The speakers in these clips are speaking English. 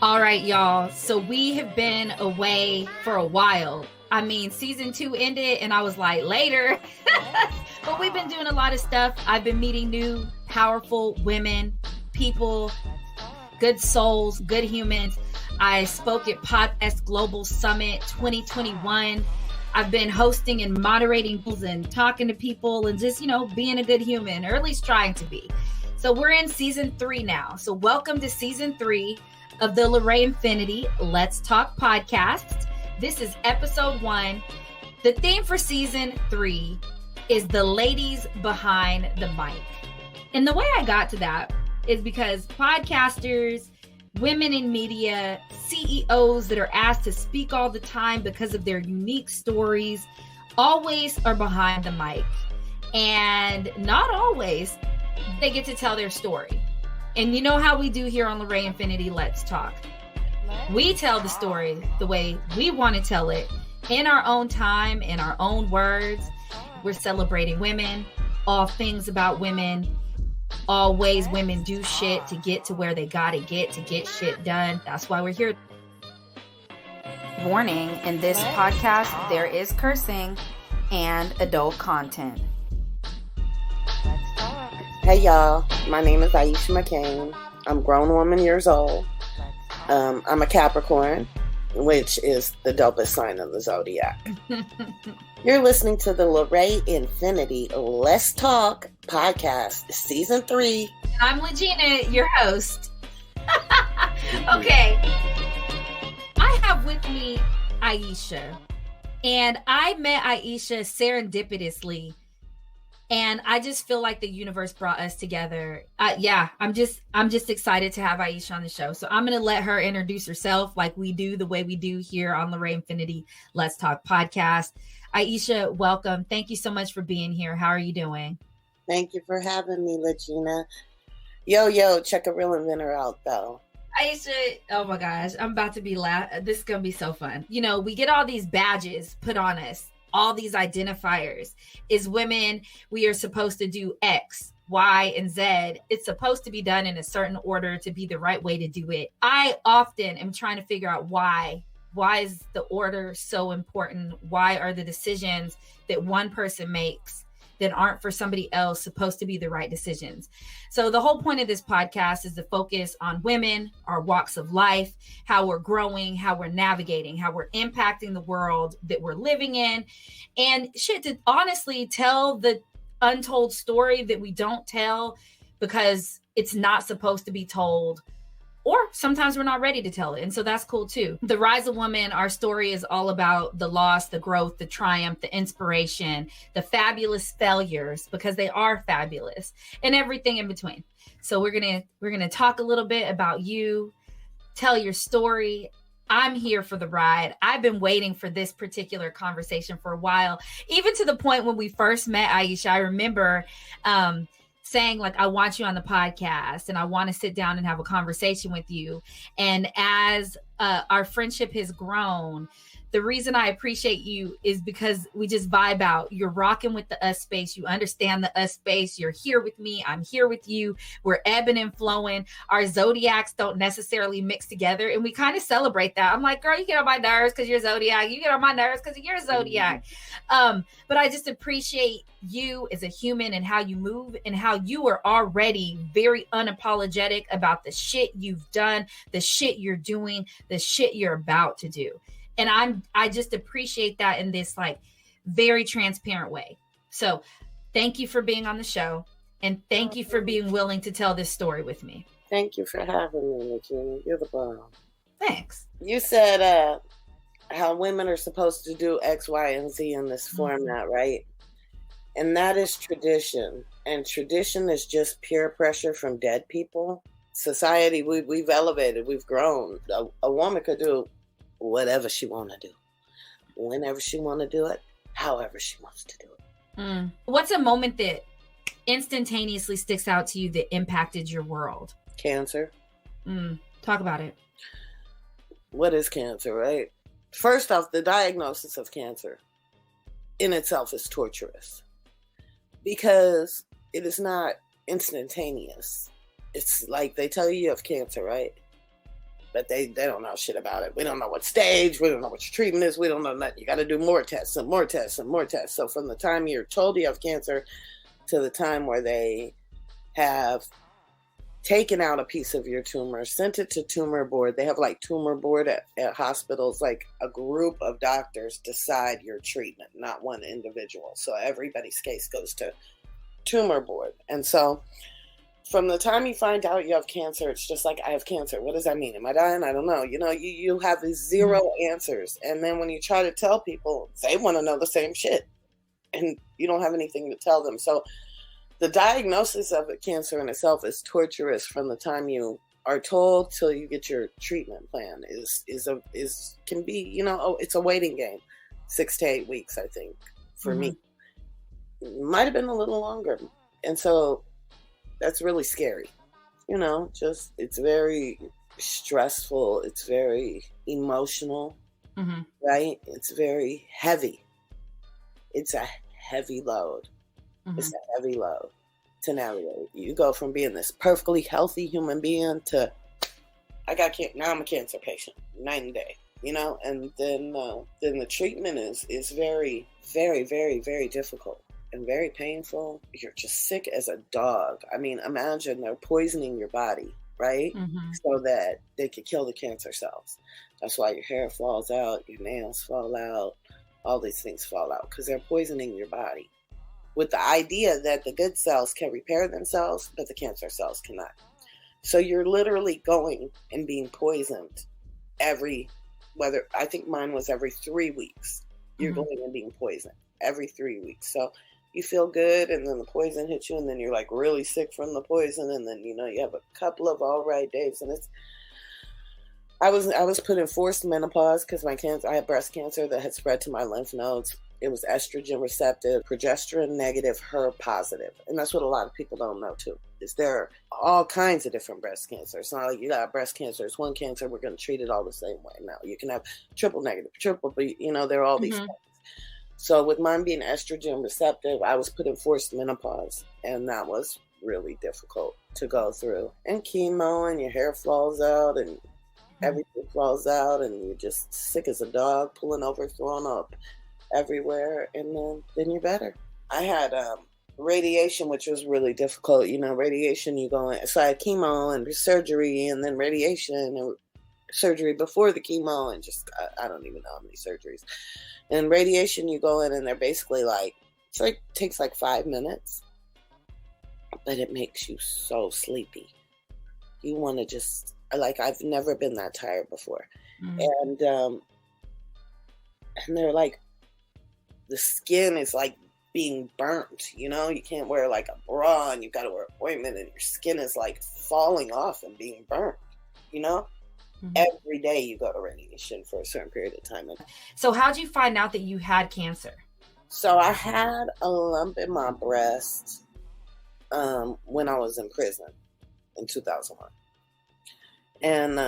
All right, y'all. So we have been away for a while. I mean, season 2 ended and I was like, later. But we've been doing a lot of stuff. I've been meeting new, powerful women, people, good souls, good humans. I spoke at Podcast Global Summit 2021. I've been hosting and moderating and talking to people and just, being a good human, or at least trying to be. So we're in season 3 now. So welcome to season 3 of the LRI Infinity Let's Talk podcast. This is episode 1. The theme for season 3 is the ladies behind the mic. And the way I got to that is because podcasters, women in media, CEOs that are asked to speak all the time because of their unique stories always are behind the mic. And not always they get to tell their story. And you know how we do here on LRI Infinity Let's Talk. We tell the story the way we want to tell it, in our own time, in our own words. We're celebrating women, all things about women, all ways women do shit to get to where they gotta get to get shit done. That's why we're here. Warning, in this podcast, there is cursing and adult content. Hey y'all, my name is Aisha McCain. I'm a grown woman years old. I'm a Capricorn, which is the dopest sign of the zodiac. You're listening to the LRI Infinity Let's Talk podcast, season 3. I'm Legina, your host. Okay. I have with me Aisha, and I met Aisha serendipitously. And I just feel like the universe brought us together. I'm just excited to have Aisha on the show. So I'm going to let her introduce herself like we do, the way we do here on LRI Infinity Let's Talk podcast. Aisha, welcome. Thank you so much for being here. How are you doing? Thank you for having me, Legina. Yo, check a real inventor out, though. Aisha, oh my gosh, I'm about to be This is going to be so fun. We get all these badges put on us. All these identifiers. Is women, we are supposed to do X, Y, and Z. It's supposed to be done in a certain order to be the right way to do it. I often am trying to figure out why. Why is the order so important? Why are the decisions that one person makes that aren't for somebody else supposed to be the right decisions? So the whole point of this podcast is to focus on women, our walks of life, how we're growing, how we're navigating, how we're impacting the world that we're living in, and to honestly tell the untold story that we don't tell because it's not supposed to be told. Or sometimes we're not ready to tell it. And so that's cool too. The Rise of Woman, our story is all about the loss, the growth, the triumph, the inspiration, the fabulous failures, because they are fabulous, and everything in between. So we're gonna talk a little bit about you, tell your story. I'm here for the ride. I've been waiting for this particular conversation for a while, even to the point when we first met, Aisha. I remember saying like, I want you on the podcast and I want to sit down and have a conversation with you. And as our friendship has grown, the reason I appreciate you is because we just vibe out. You're rocking with the us space. You understand the us space. You're here with me. I'm here with you. We're ebbing and flowing. Our zodiacs don't necessarily mix together. And we kind of celebrate that. I'm like, girl, you get on my nerves because you're zodiac. You get on my nerves because you're zodiac. But I just appreciate you as a human and how you move and how you are already very unapologetic about the shit you've done, the shit you're doing, the shit you're about to do. And I just appreciate that in this like very transparent way. So thank you for being on the show, and thank you for being willing to tell this story with me. Thank you for having me, Regina. You're the bomb. Thanks. You said how women are supposed to do X, Y, and Z in this format, right? And that is tradition. And tradition is just peer pressure from dead people. Society, we've elevated, we've grown. A woman could do whatever she want to do, whenever she want to do it, however she wants to do it. What's a moment that instantaneously sticks out to you that impacted your world? Cancer. Talk about it. What is cancer, right? First off, the diagnosis of cancer in itself is torturous because it is not instantaneous. It's like they tell you have cancer, right? but they don't know shit about it. We don't know what stage, we don't know what your treatment is, we don't know nothing. You got to do more tests and more tests and more tests. So from the time you're told you have cancer to the time where they have taken out a piece of your tumor, sent it to tumor board. They have like tumor board at hospitals, like a group of doctors decide your treatment, not one individual. So everybody's case goes to tumor board. And so from the time you find out you have cancer, it's just like, I have cancer. What does that mean? Am I dying? I don't know. You know, you have these zero answers. And then when you try to tell people, they want to know the same shit. And you don't have anything to tell them. So the diagnosis of a cancer in itself is torturous from the time you are told till you get your treatment plan. Can be, you know, it's a waiting game, 6 to 8 weeks, I think, for me. It might have been a little longer. And so that's really scary. You know, just, it's very stressful. It's very emotional, right? It's very heavy. It's a heavy load. It's a heavy load to navigate. You go from being this perfectly healthy human being to, now I'm a cancer patient, 90 day, you know, and then the treatment is very, very, very, very difficult and very painful. You're just sick as a dog. I mean, imagine they're poisoning your body, right? So that they could kill the cancer cells. That's why your hair falls out, your nails fall out, all these things fall out, because they're poisoning your body with the idea that the good cells can repair themselves, but the cancer cells cannot. So you're literally going and being poisoned I think mine was every 3 weeks. You're going and being poisoned every 3 weeks. So you feel good, and then the poison hits you, and then you're like really sick from the poison, and then, you know, you have a couple of all right days, and I was put in forced menopause because I had breast cancer that had spread to my lymph nodes. It was estrogen receptive, progesterone negative, HER positive. And that's what a lot of people don't know too, is there are all kinds of different breast cancer. It's not like you got breast cancer, it's one cancer, we're going to treat it all the same way. No, you can have triple negative, triple B, you know, there are all these things. So with mine being estrogen receptive, I was put in forced menopause, and that was really difficult to go through. And chemo, and your hair falls out, and everything falls out, and you're just sick as a dog, pulling over, throwing up everywhere, and then you're better. I had radiation, which was really difficult. You know, radiation, you go in. So I had chemo and surgery, and then radiation and surgery before the chemo, and just I don't even know how many surgeries. And radiation, you go in, and they're basically like, takes like 5 minutes, but it makes you so sleepy. You want to just, like, I've never been that tired before. And they're like, the skin is like being burnt, you know, you can't wear like a bra, and you've got to wear ointment, and your skin is like falling off and being burnt, you know. Every day you go to radiation for a certain period of time. So how'd you find out that you had cancer? So I had a lump in my breast when I was in prison in 2001. And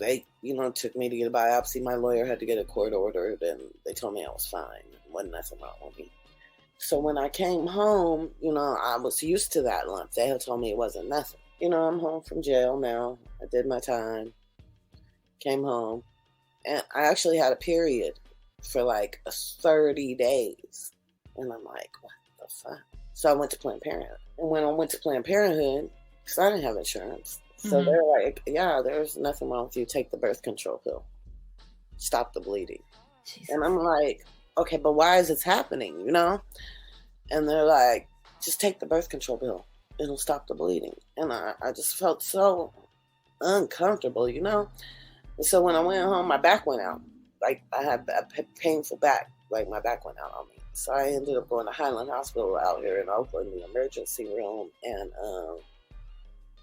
they, you know, took me to get a biopsy. My lawyer had to get a court ordered, and they told me I was fine. Wasn't nothing wrong with me. So when I came home, you know, I was used to that lump. They had told me it wasn't nothing. You know, I'm home from jail now. I did my time, came home, and I actually had a period for like 30 days. And I'm like, what the fuck? So I went to Planned Parenthood. And when I went to Planned Parenthood, because I didn't have insurance, so they're like, yeah, there's nothing wrong with you. Take the birth control pill. Stop the bleeding. Jesus. And I'm like, okay, but why is this happening, you know? And they're like, just take the birth control pill. It'll stop the bleeding. And I just felt so uncomfortable, you know? And so when I went home, my back went out. Like, I had a painful back. Like, my back went out on me. So I ended up going to Highland Hospital out here in Oakland, the emergency room. And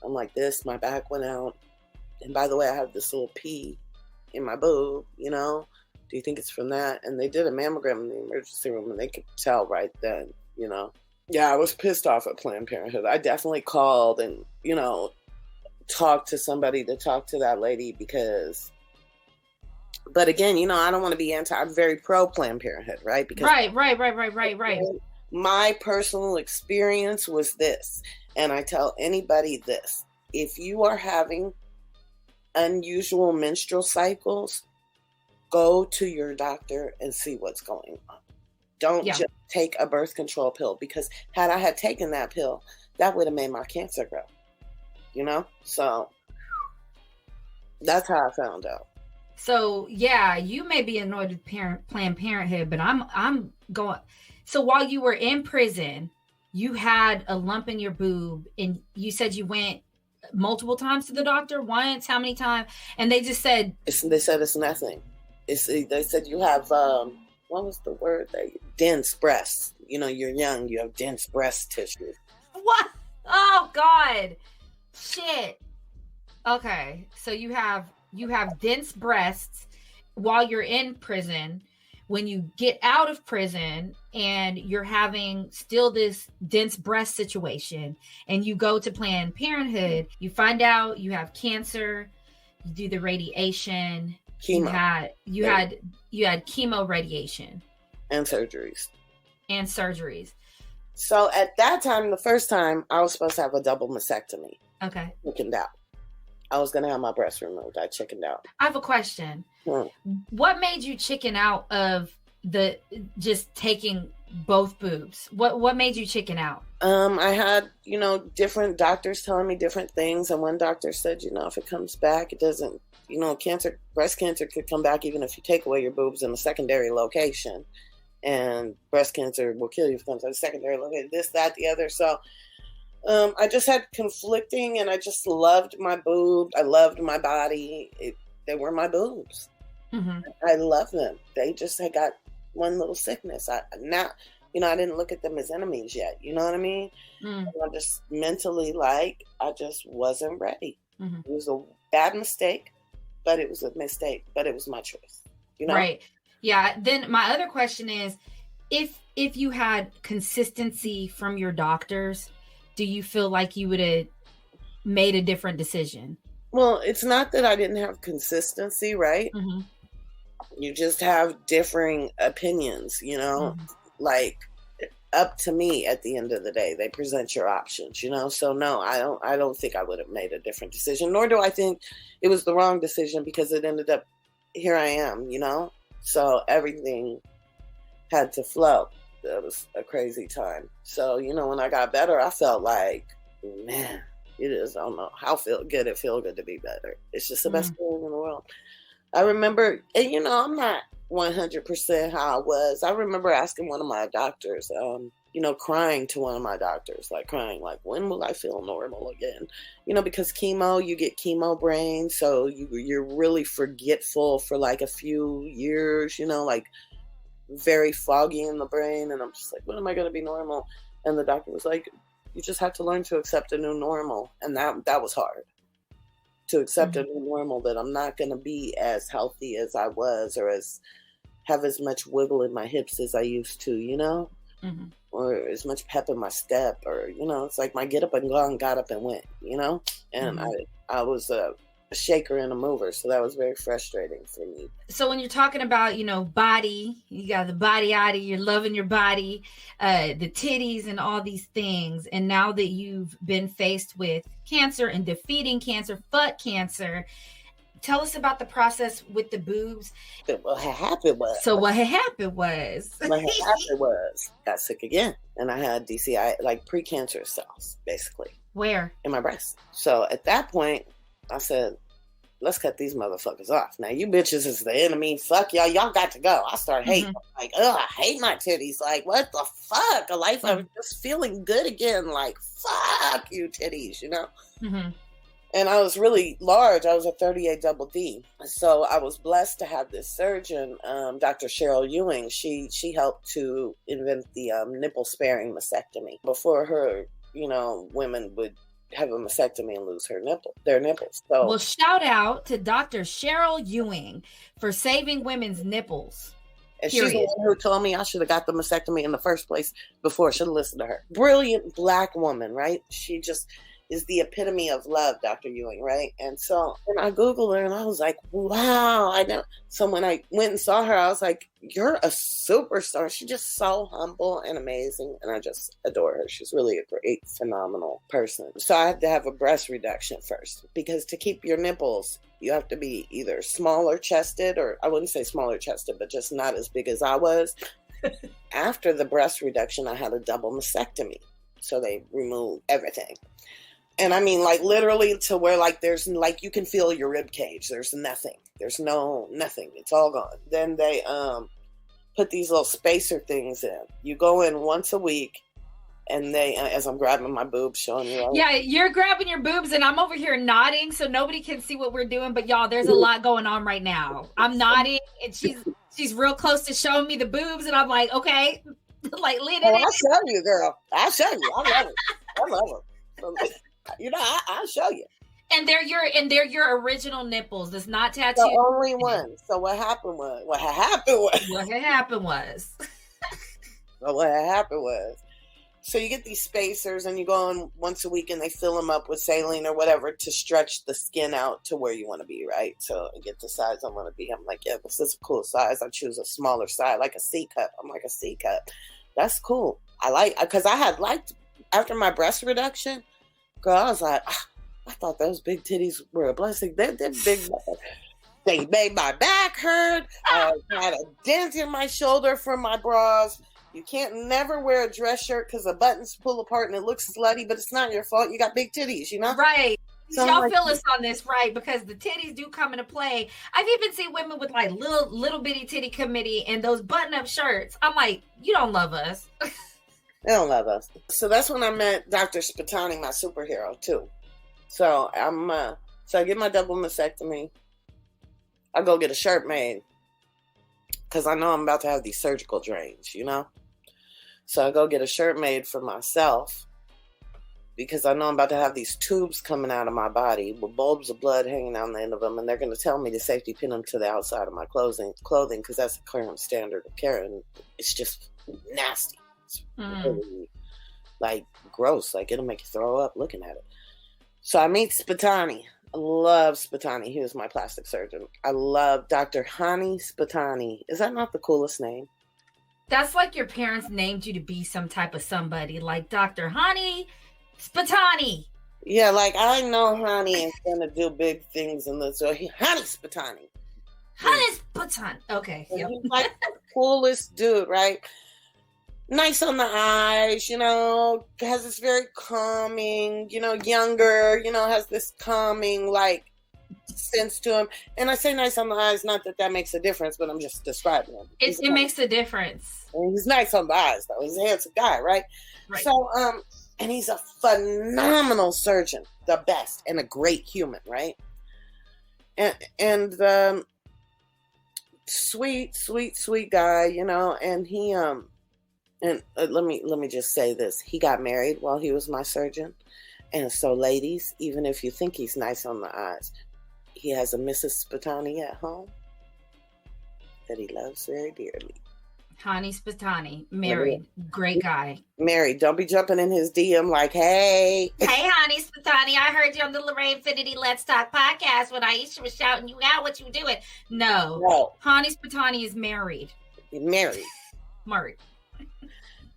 I'm like this, my back went out. And by the way, I have this little pea in my boob, you know? Do you think it's from that? And they did a mammogram in the emergency room, and they could tell right then, you know? Yeah, I was pissed off at Planned Parenthood. I definitely called and, you know, talked to somebody to talk to that lady because, but again, you know, I don't want to be I'm very pro Planned Parenthood, right? Because right. My personal experience was this, and I tell anybody this. if you are having unusual menstrual cycles, go to your doctor and see what's going on. Don't just take a birth control pill, because had I had taken that pill, that would have made my cancer grow, you know? So that's how I found out. So yeah, you may be annoyed with Planned Parenthood, but I'm going. So while you were in prison, you had a lump in your boob, and you said you went multiple times to the doctor. Once? How many times? And they just said they said it's nothing. They said you have what was the word? Dense breasts. You know, you're young. You have dense breast tissue. What? Oh God! Shit. Okay, so you have dense breasts while you're in prison. When you get out of prison and you're having still this dense breast situation, and you go to Planned Parenthood, you find out you have cancer, you do the radiation, chemo. You had chemo, radiation, and surgeries. So at that time, the first time, I was supposed to have a double mastectomy. Okay. Chickened out. I was going to have my breast removed. I chickened out. I have a question. What made you chicken out of the just taking both boobs? What made you chicken out? I had, different doctors telling me different things. And one doctor said, if it comes back, it doesn't, breast cancer could come back even if you take away your boobs in a secondary location. And breast cancer will kill you if it comes to a secondary location, this, that, the other. So I just had conflicting, and I just loved my boobs. I loved my body. They were my boobs. Mm-hmm. I love them. They just had got one little sickness. I didn't look at them as enemies yet. You know what I mean? Mm. I just mentally, I just wasn't ready. Mm-hmm. It was a bad mistake, but it was a mistake. But it was my choice. Right. Yeah. Then my other question is, if you had consistency from your doctors, do you feel like you would have made a different decision? Well, it's not that I didn't have consistency, right? Mm-hmm. You just have differing opinions, mm-hmm. Up to me at the end of the day. They present your options, So no, I don't think I would have made a different decision, nor do I think it was the wrong decision, because it ended up, here I am, So everything had to flow. It was a crazy time. So, when I got better, I felt like, man, it is, I don't know how good it feel good to be better. It's just the best feeling in the world. I remember, and I'm not 100% how I was. I remember asking one of my doctors, crying to one of my doctors, crying, when will I feel normal again? Because chemo, you get chemo brain. So you're really forgetful for a few years, very foggy in the brain. And I'm just like, when am I going to be normal? And the doctor was like, you just have to learn to accept a new normal. And that was hard, to accept mm-hmm. a new normal, that I'm not going to be as healthy as I was, or have as much wiggle in my hips as I used to, mm-hmm. or as much pep in my step, or, it's like my get up and gone, got up and went, and mm-hmm. I was a shaker and a mover. So that was very frustrating for me. So when you're talking about, body, you got the body out, you're loving your body, the titties and all these things. And now that you've been faced with cancer and defeating cancer, cancer, tell us about the process with the boobs. What had happened was. Got sick again. And I had DCI, precancerous cells, basically. Where? In my breast. So at that point, I said, let's cut these motherfuckers off. Now, you bitches is the enemy. Fuck y'all. Y'all got to go. I started hating. Mm-hmm. I hate my titties. What the fuck? I was just feeling good again. Fuck you titties, Mm-hmm. And I was really large. I was a 38 double D. So I was blessed to have this surgeon, Dr. Cheryl Ewing. She helped to invent the nipple-sparing mastectomy. Before her, women would have a mastectomy and lose their nipples. So, well, shout out to Dr. Cheryl Ewing for saving women's nipples. And she's the one who told me I should have got the mastectomy in the first place before. I should have listened to her. Brilliant Black woman, right? She just, is the epitome of love, Dr. Ewing, right? And so when I Googled her and I was like, wow, I know. So when I went and saw her, I was like, you're a superstar. She's just so humble and amazing. And I just adore her. She's really a great, phenomenal person. So I had to have a breast reduction first, because to keep your nipples, you have to be either smaller chested, or I wouldn't say smaller chested, but just not as big as I was. After the breast reduction, I had a double mastectomy. So they removed everything. And I mean, like literally to where like there's like you can feel your rib cage. There's nothing. There's nothing. It's all gone. Then they put these little spacer things in. You go in once a week, and they as I'm grabbing my boobs, showing you. Yeah, you're grabbing your boobs, and I'm over here nodding, so nobody can see what we're doing. But y'all, there's a lot going on right now. I'm nodding, and she's real close to showing me the boobs, and I'm like, okay, like lean it in. I'll show you, girl. I'll show you. I love it. I love it. You know, I'll show you. And they're your original nipples. It's not tattooed. The only one. So what happened was. What had happened was. So you get these spacers, and you go in once a week, and they fill them up with saline or whatever to stretch the skin out to where you want to be, right? So I get the size I want to be. I'm like, yeah, this is a cool size. I choose a smaller size, like a C cup. I'm like, a C cup. That's cool. I like, because I had liked, after my breast reduction, girl, I was like, I thought those big titties were a blessing. They're big. They made my back hurt. I had a dent in my shoulder from my bras. You can't never wear a dress shirt because the buttons pull apart and it looks slutty, but it's not your fault. You got big titties, you know? Right. So y'all like, feel us on this, right? Because the titties do come into play. I've even seen women with like little bitty titty committee and those button-up shirts. I'm like, you don't love us. They don't love us. So that's when I met Dr. Spatani, my superhero, too. So I get my double mastectomy. I go get a shirt made because I know I'm about to have these surgical drains, you know? So I go get a shirt made for myself because I know I'm about to have these tubes coming out of my body with bulbs of blood hanging on the end of them, and they're going to tell me to safety pin them to the outside of my clothing because that's the current standard of care, and it's just nasty. It's really, like, gross. Like, it'll make you throw up looking at it. So I meet Spatani. I love Spatani. He was my plastic surgeon. I love Dr. Hani Spatani. Is that not the coolest name? That's like your parents named you to be some type of somebody, like Dr. Hani Spatani. Yeah, like I know Hani is going to do big things in this. So Hani Spatani. Hani Spatani. Okay. Yep. He's like the coolest dude, right? Nice on the eyes, you know, has this very calming, you know, younger, you know, has this calming, like, sense to him. And I say nice on the eyes, not that makes a difference, but I'm just describing him. It makes a difference. And he's nice on the eyes, though. He's a handsome guy, right? So, and he's a phenomenal surgeon, the best, and a great human, right? And sweet guy, you know, and he, and let me just say this. He got married while he was my surgeon. And so, ladies, even if you think he's nice on the eyes, he has a Mrs. Spatani at home that he loves very dearly. Hani Spatani, married, great guy. Married. Don't be jumping in his DM like, hey. Hey, Hani Spatani, I heard you on the Lorraine Infinity Let's Talk podcast when Aisha was shouting you out. What you doing? No. Hani Spatani is married. Married.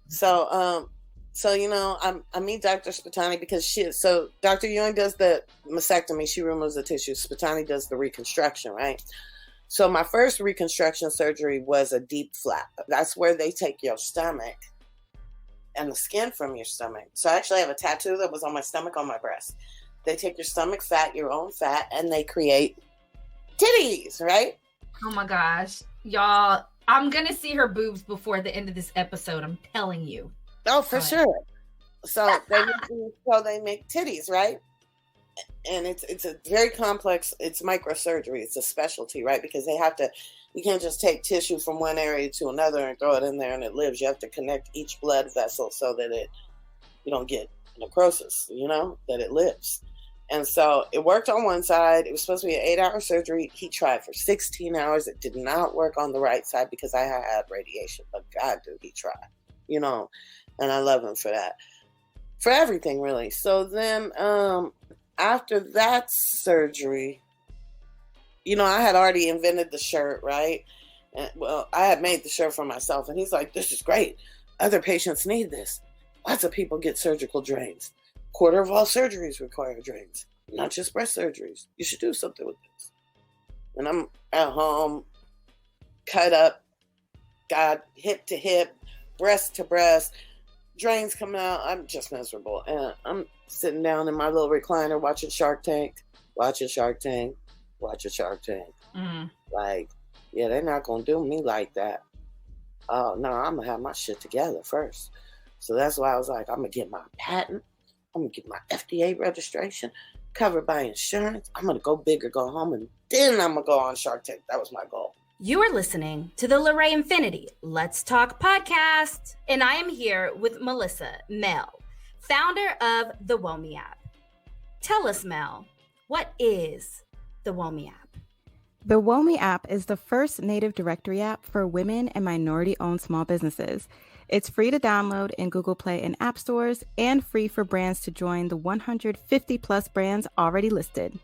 So you know, I meet Dr. Spatani because Dr. Ewing does the mastectomy. She removes the tissue. Spatani does the reconstruction, right? So my first reconstruction surgery was a deep flap. That's where they take your stomach and the skin from your stomach. So I actually have a tattoo that was on my stomach on my breast. They take your stomach fat, your own fat, and they create titties, right? Oh my gosh. Y'all, I'm going to see her boobs before the end of this episode. I'm telling you. Oh, for sure. So they make titties, right? And it's a very complex, it's microsurgery. It's a specialty, right? Because you can't just take tissue from one area to another and throw it in there and it lives. You have to connect each blood vessel so that you don't get necrosis, you know, that it lives. And so it worked on one side. It was supposed to be an 8-hour surgery. He tried for 16 hours. It did not work on the right side because I had radiation. But God, did he try, you know, and I love him for that. for everything really. So then after that surgery, you know, I had already invented the shirt, right? And, well, I had made the shirt for myself, and he's like, this is great. Other patients need this. Lots of people get surgical drains. Quarter of all surgeries require drains, not just breast surgeries. You should do something with this. And I'm at home, cut up, got hip to hip, breast to breast, drains coming out. I'm just miserable. And I'm sitting down in my little recliner watching Shark Tank. Like, yeah, they're not going to do me like that. Oh, no, I'm going to have my shit together first. So that's why I was like, I'm going to get my patent. I'm going to get my FDA registration covered by insurance. I'm going to go big or go home, and then I'm going to go on Shark Tank. That was my goal. You are listening to the LRI Infinity Let's Talk podcast, and I am here with Melissa Mel, founder of the WoMi app. Tell us, Mel, what is the WoMi app? The WoMi app is the first native directory app for women and minority-owned small businesses. It's free to download in Google Play and App Stores, and free for brands to join the 150 plus brands already listed.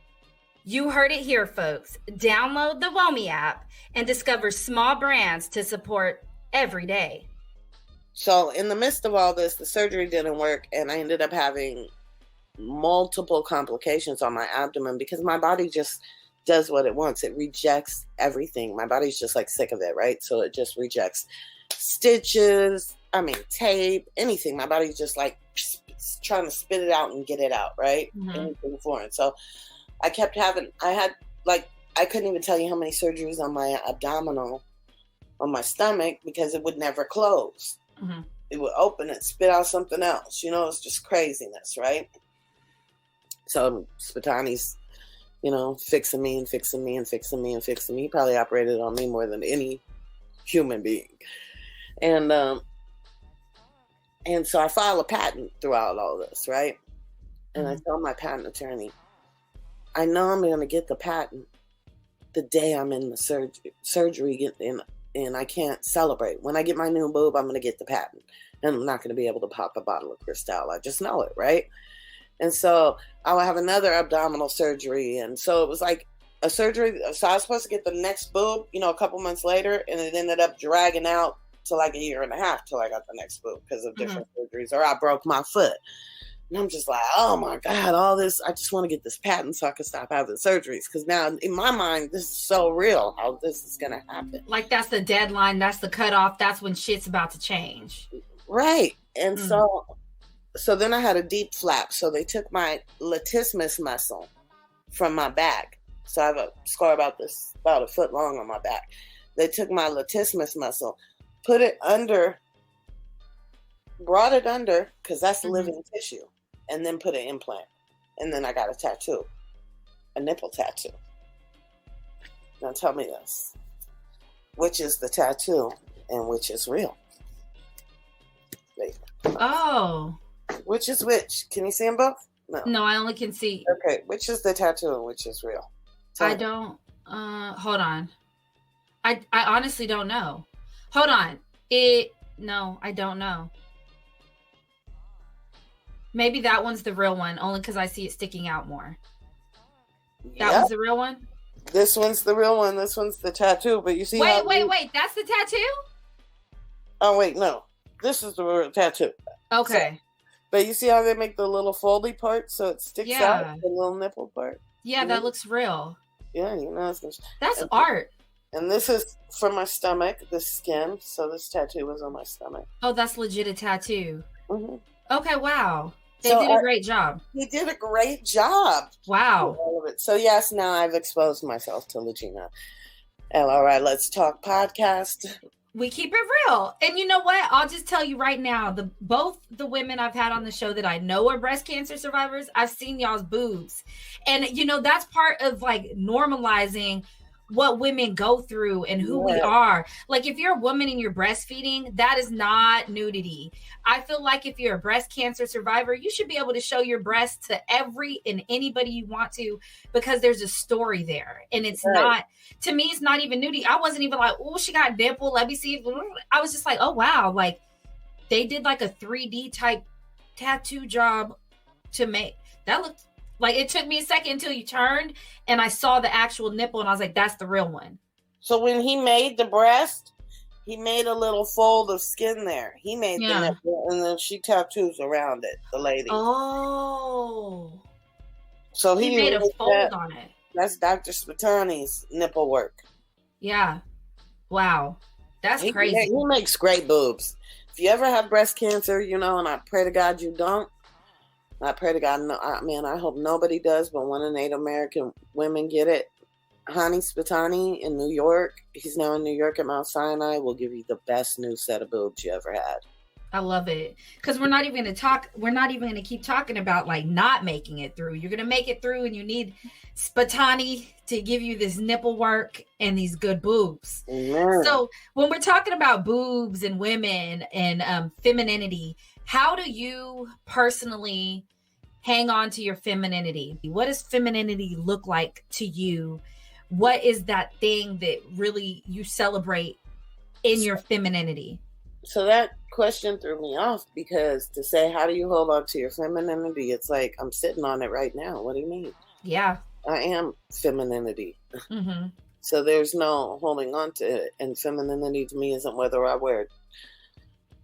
You heard it here, folks. Download the WoMi app and discover small brands to support every day. So in the midst of all this, the surgery didn't work, and I ended up having multiple complications on my abdomen because my body just does what it wants. It rejects everything. My body's just like sick of it, right? So it just rejects stitches, tape, anything. My body's just like trying to spit it out and get it out, right? Mm-hmm. Anything foreign. So I couldn't even tell you how many surgeries on my abdominal, on my stomach, because it would never close. Mm-hmm. It would open and spit out something else. You know, it's just craziness, right? So Spatani's, fixing me. He probably operated on me more than any human being. And so I file a patent throughout all this, right? And I tell my patent attorney, I know I'm going to get the patent the day I'm in the surgery and I can't celebrate. When I get my new boob, I'm going to get the patent. And I'm not going to be able to pop a bottle of Cristal. I just know it, right? And so I will have another abdominal surgery. And so it was like a surgery. So I was supposed to get the next boob, a couple months later, and it ended up dragging out to like a year and a half till I got the next boob because of different surgeries, or I broke my foot. And I'm just like, oh my God, all this, I just want to get this patent so I can stop having surgeries. Because now in my mind, this is so real how this is going to happen. Like that's the deadline, that's the cutoff, that's when shit's about to change. Right. And so then I had a deep flap. So they took my latissimus muscle from my back. So I have a scar about a foot long on my back. They took my latissimus muscle, put it under, brought it under, because that's living tissue, and then put an implant. And then I got a tattoo, a nipple tattoo. Now tell me this. Which is the tattoo and which is real? Oh. Which is which? Can you see them both? No, I only can see. Okay, which is the tattoo and which is real? I don't. Hold on. I honestly don't know. Hold on. No, I don't know. Maybe that one's the real one, only because I see it sticking out more. That one's the real one? This one's the real one. This one's the tattoo. But you see Wait. That's the tattoo? Oh, wait, no. This is the real tattoo. Okay. So, but you see how they make the little foldy part so it sticks out? The little nipple part? Yeah, that looks real. Yeah, That's art. And this is for my stomach, the skin. So this tattoo was on my stomach. Oh, that's legit a tattoo. Mm-hmm. Okay, wow. They did a great job. He did a great job. Wow. All of it. So yes, now I've exposed myself to Legina. LRI Let's Talk podcast. We keep it real. And you know what? I'll just tell you right now, both the women I've had on the show that I know are breast cancer survivors, I've seen y'all's boobs. And that's part of like normalizing what women go through and who we are. Like if you're a woman and you're breastfeeding, that is not nudity. I feel like if you're a breast cancer survivor, you should be able to show your breasts to every and anybody you want to, because there's a story there. And it's not, to me, it's not even nudity. I wasn't even like, oh, she got a dimple, let me see. I was just like, oh wow, like they did like a 3D type tattoo job to make? That looked like, it took me a second until you turned and I saw the actual nipple and I was like, that's the real one. So when he made the breast, he made a little fold of skin there. He made the nipple, and then she tattoos around it, the lady. Oh. So he made a fold on it. That's Dr. Spatani's nipple work. Yeah. Wow. That's crazy. He makes great boobs. If you ever have breast cancer, and I pray to God you don't. I pray to God, I hope nobody does, but when a Native American women get it, Hani Spatani in New York, he's now in New York at Mount Sinai, will give you the best new set of boobs you ever had. I love it. Because we're not even going to keep talking about like not making it through. You're going to make it through, and you need Spatani to give you this nipple work and these good boobs. Amen. So when we're talking about boobs and women and femininity, how do you personally hang on to your femininity? What does femininity look like to you? What is that thing that really you celebrate in your femininity? So that question threw me off, because to say, how do you hold on to your femininity? It's like, I'm sitting on it right now. What do you mean? Yeah. I am femininity. Mm-hmm. So there's no holding on to it. And femininity to me isn't whether I wear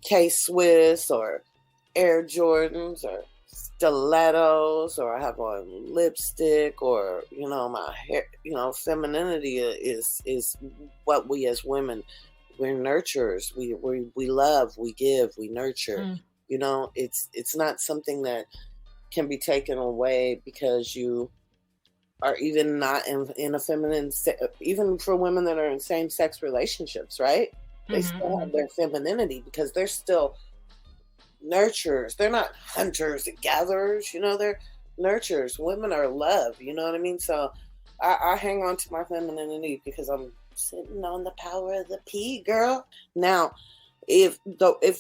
K-Swiss or Air Jordans or stilettos, or I have on lipstick, or my hair. Femininity is what we as women, we're nurturers. We love, we give, we nurture. It's not something that can be taken away because you are even not in a feminine. Even for women that are in same-sex relationships, right? They still have their femininity because they're still nurturers. They're not hunters and gatherers, they're nurturers. Women are love, you know what I mean? So I hang on to my femininity because I'm sitting on the power of the P, girl. Now, if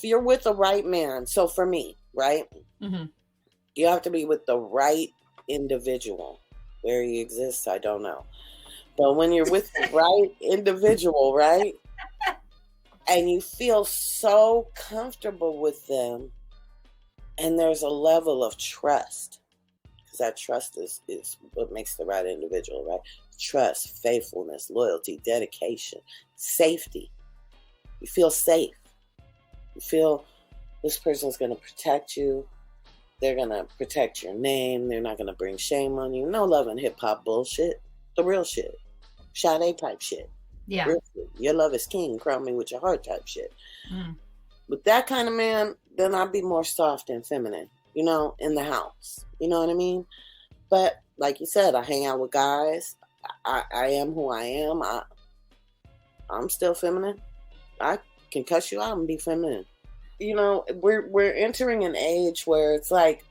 you're with the right man, so for me, right, you have to be with the right individual. Where he exists, I don't know. But when you're with the right individual, right, and you feel so comfortable with them, and there's a level of trust, because that trust is what makes the right individual, right? Trust, faithfulness, loyalty, dedication, safety. You feel safe. You feel this person's going to protect you. They're going to protect your name. They're not going to bring shame on you. No love and hip hop bullshit. The real shit. Sade type shit. Yeah. Your love is king, crown me with your heart type shit. With that kind of man, then I'd be more soft and feminine, in the house. You know what I mean? But like you said, I hang out with guys. I am who I am. I'm still feminine. I can cuss you out and be feminine. We're entering an age where it's like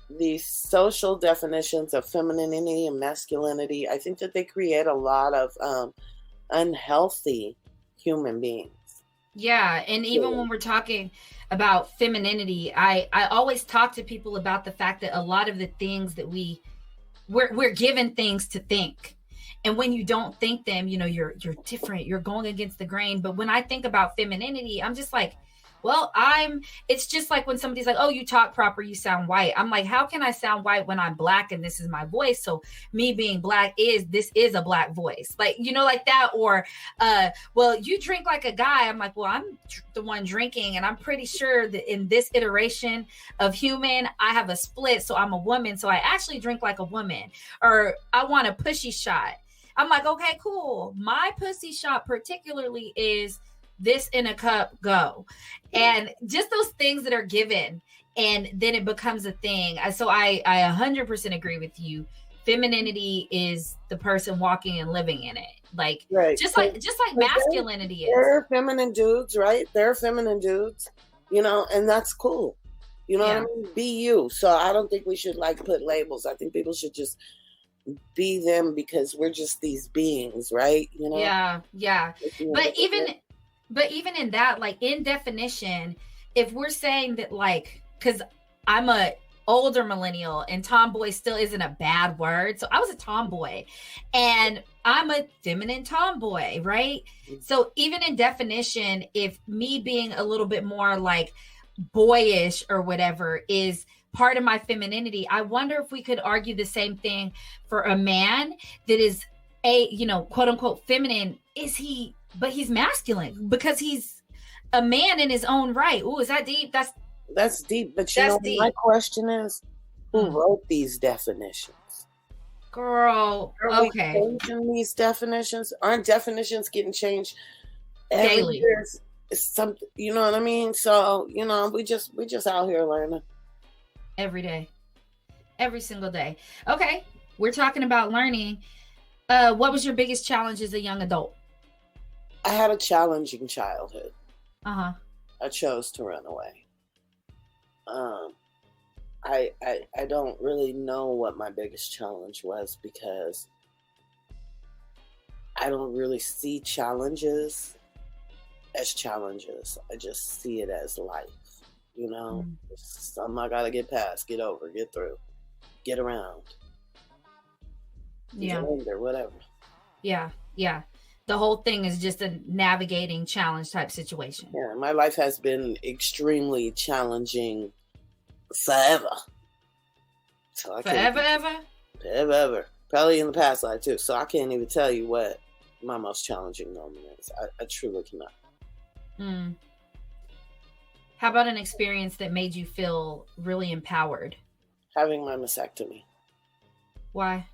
these social definitions of femininity and masculinity, I think that they create a lot of unhealthy human beings. Yeah. And even when we're talking about femininity, I always talk to people about the fact that a lot of the things that we're given things to think. And when you don't think them, you're different, you're going against the grain. But when I think about femininity, I'm just like, well, it's just like when somebody's like, oh, you talk proper, you sound white. I'm like, how can I sound white when I'm black and this is my voice? So me being black this is a black voice, like, like that. Or, well, you drink like a guy. I'm like, well, I'm the one drinking. And I'm pretty sure that in this iteration of human, I have a split. So I'm a woman. So I actually drink like a woman. Or I want a pussy shot. I'm like, okay, cool. My pussy shot particularly is this in a cup, go. And just those things that are given, and then it becomes a thing. So I 100% agree with you. Femininity is the person walking and living in it. Like, right. just like masculinity is. There are feminine dudes, right? There are feminine dudes, and that's cool. What I mean? Be you. So I don't think we should put labels. I think people should just be them, because we're just these beings, right? Yeah. But even in that, in definition, if we're saying that, because I'm a older millennial and tomboy still isn't a bad word. So I was a tomboy and I'm a feminine tomboy, right? So even in definition, if me being a little bit more boyish or whatever is part of my femininity. I wonder if we could argue the same thing for a man that is quote unquote feminine. But he's masculine because he's a man in his own right. Ooh, is that deep? That's deep. But my question is, who wrote these definitions? Girl, are we changing these definitions? Aren't definitions getting changed every year? It's something, you know what I mean? So, we just out here learning. Every day. Every single day. Okay. We're talking about learning. What was your biggest challenge as a young adult? I had a challenging childhood. Uh-huh. I chose to run away. I don't really know what my biggest challenge was because I don't really see challenges as challenges. I just see it as life. Something I gotta get past, get over, get through, get around. Yeah. Or whatever. Yeah. The whole thing is just a navigating challenge type situation. Yeah, my life has been extremely challenging forever. So Forever. Probably in the past life too. So I can't even tell you what my most challenging moment is. I truly cannot. How about an experience that made you feel really empowered? Having my mastectomy. Why?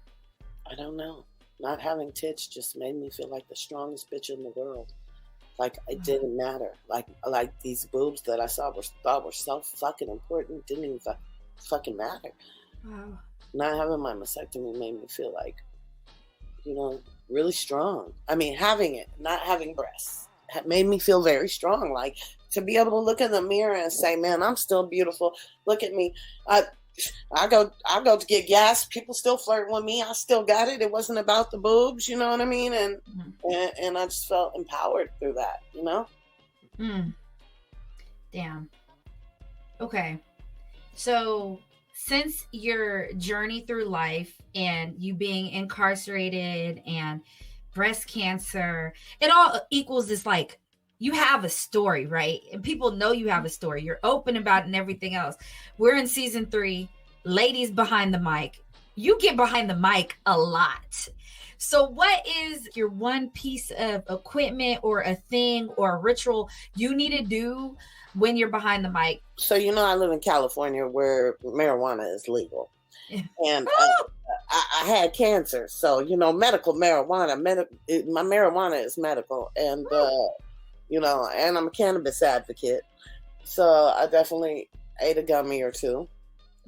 I don't know. Not having tits just made me feel like the strongest bitch in the world. Like it didn't matter. Like these boobs that I thought were so fucking important didn't even fucking matter. Wow. Not having my mastectomy made me feel like, really strong. I mean, having it, not having breasts, made me feel very strong. Like to be able to look in the mirror and say, man, I'm still beautiful. Look at me. I go to get gas. People still flirt with me. I still got it. It wasn't about the boobs, you know what I mean? And I just felt empowered through that, Damn. Okay. So since your journey through life and you being incarcerated and breast cancer, it all equals this, like, you have a story, right? And people know you have a story. You're open about it and everything else. We're in season 3, ladies behind the mic. You get behind the mic a lot. So what is your one piece of equipment or a thing or a ritual you need to do when you're behind the mic? So, I live in California where marijuana is legal. And I had cancer. So, medical marijuana, my marijuana is medical. And, and I'm a cannabis advocate. So I definitely ate a gummy or two.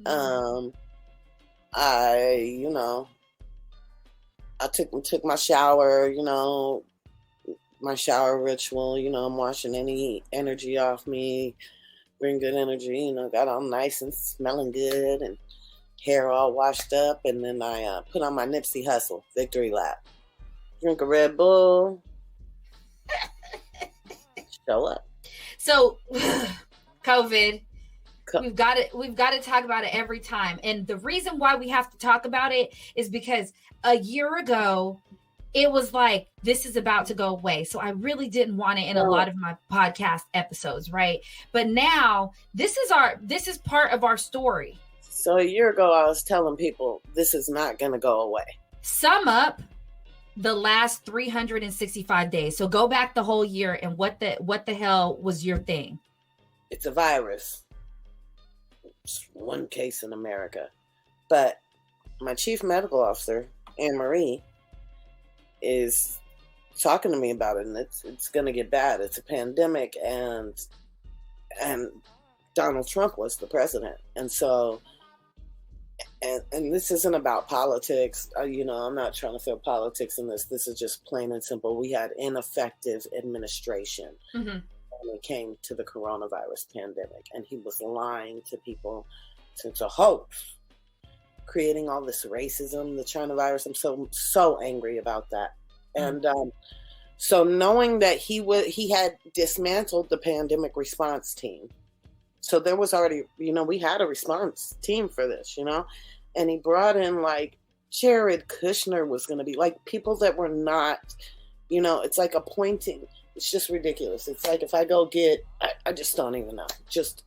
I took my shower, my shower ritual, I'm washing any energy off me, bring good energy, got all nice and smelling good and hair all washed up. And then I put on my Nipsey Hussle victory lap, drink a Red Bull, show up. So COVID, we've got to talk about it every time. And the reason why we have to talk about it is because a year ago, it was like, this is about to go away. So I really didn't want it in a lot of my podcast episodes, right? But now this is part of our story. So a year ago, I was telling people this is not going to go away. Sum up the last 365 days. So go back the whole year and what the hell was your thing? It's a virus. It's one case in America. But my chief medical officer, Anne-Marie, is talking to me about it, and it's going to get bad. It's a pandemic, and Donald Trump was the president. And so, and this isn't about politics. I'm not trying to throw politics in this. This is just plain and simple. We had ineffective administration when it came to the coronavirus pandemic, and he was lying to people. It's a hoax, creating all this racism, the China virus. I'm so angry about that. And so knowing that he had dismantled the pandemic response team. So there was already, we had a response team for this, and he brought in like Jared Kushner was going to be like people that were not, it's like appointing It's just ridiculous. It's like if I go get, I just don't even know. Just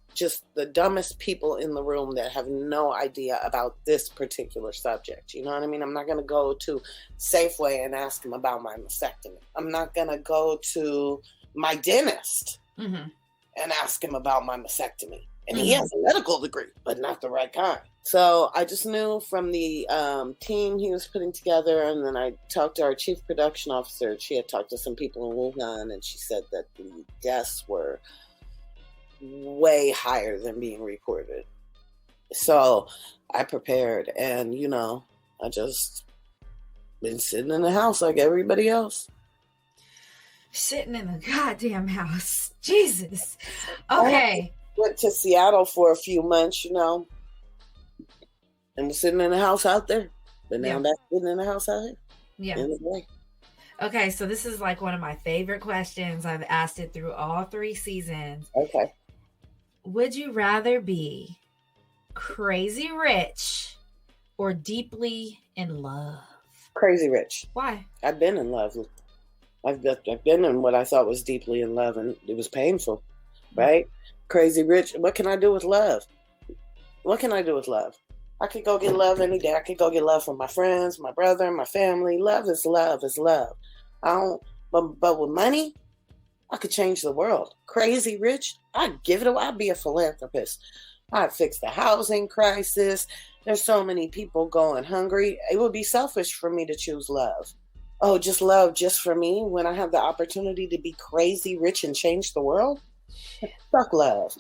the dumbest people in the room that have no idea about this particular subject. You know what I mean? I'm not going to go to Safeway and ask him about my mastectomy. I'm not going to go to my dentist and ask him about my mastectomy. And he has a medical degree, but not the right kind. So I just knew from the team he was putting together, and then I talked to our chief production officer. She had talked to some people in Wuhan, and she said that the deaths were way higher than being reported. So I prepared, and, you know, I just been sitting in the house like everybody else. Sitting in the goddamn house. Jesus. Okay. Went to Seattle for a few months, you know, and was sitting in the house out there. But now I'm back sitting in the house out here. Yeah. In the way. Okay, so this is like one of my favorite questions. I've asked it through all 3 seasons. Okay. Would you rather be crazy rich or deeply in love? Crazy rich. Why? I've been in love. I've been in what I thought was deeply in love, and it was painful, right? Crazy rich. What can I do with love? What can I do with love? I could go get love any day. I could go get love from my friends, my brother, my family. Love is love is love. But with money, I could change the world. Crazy rich, I'd give it away. I'd be a philanthropist. I'd fix the housing crisis. There's so many people going hungry. It would be selfish for me to choose love. Oh, just love just for me when I have the opportunity to be crazy rich and change the world? Fuck love.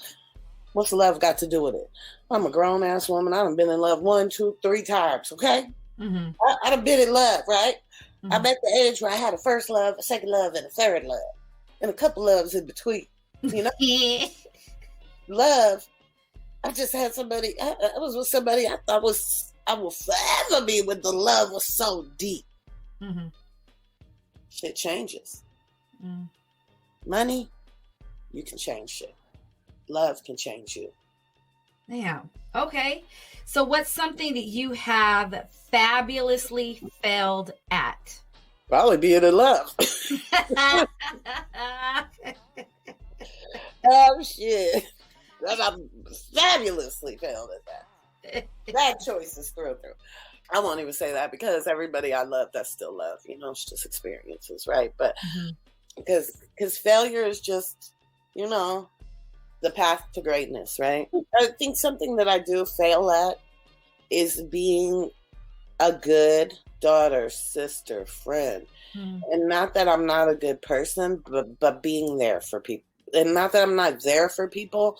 What's love got to do with it? I'm a grown-ass woman. I done been in love 1, 2, 3 times, okay? I done been in love, right? I'm at the age where I had a first love, a second love, and a third love. And a couple loves in between, you know? Love. I just had somebody, I was with somebody I thought I will forever be with. The love was so deep. Shit changes. Money, you can change shit. Love can change you. Yeah. Okay. So what's something that you have fabulously failed at? Probably being in love. Oh, shit. I'm fabulously failed at that. Bad choices through. I won't even say that because everybody I love, that's still love. You know, it's just experiences, right? But because failure is just, you know, the path to greatness, right? I think something that I do fail at is being a good daughter, sister, friend. And not that I'm not a good person, but being there for people. And not that I'm not there for people,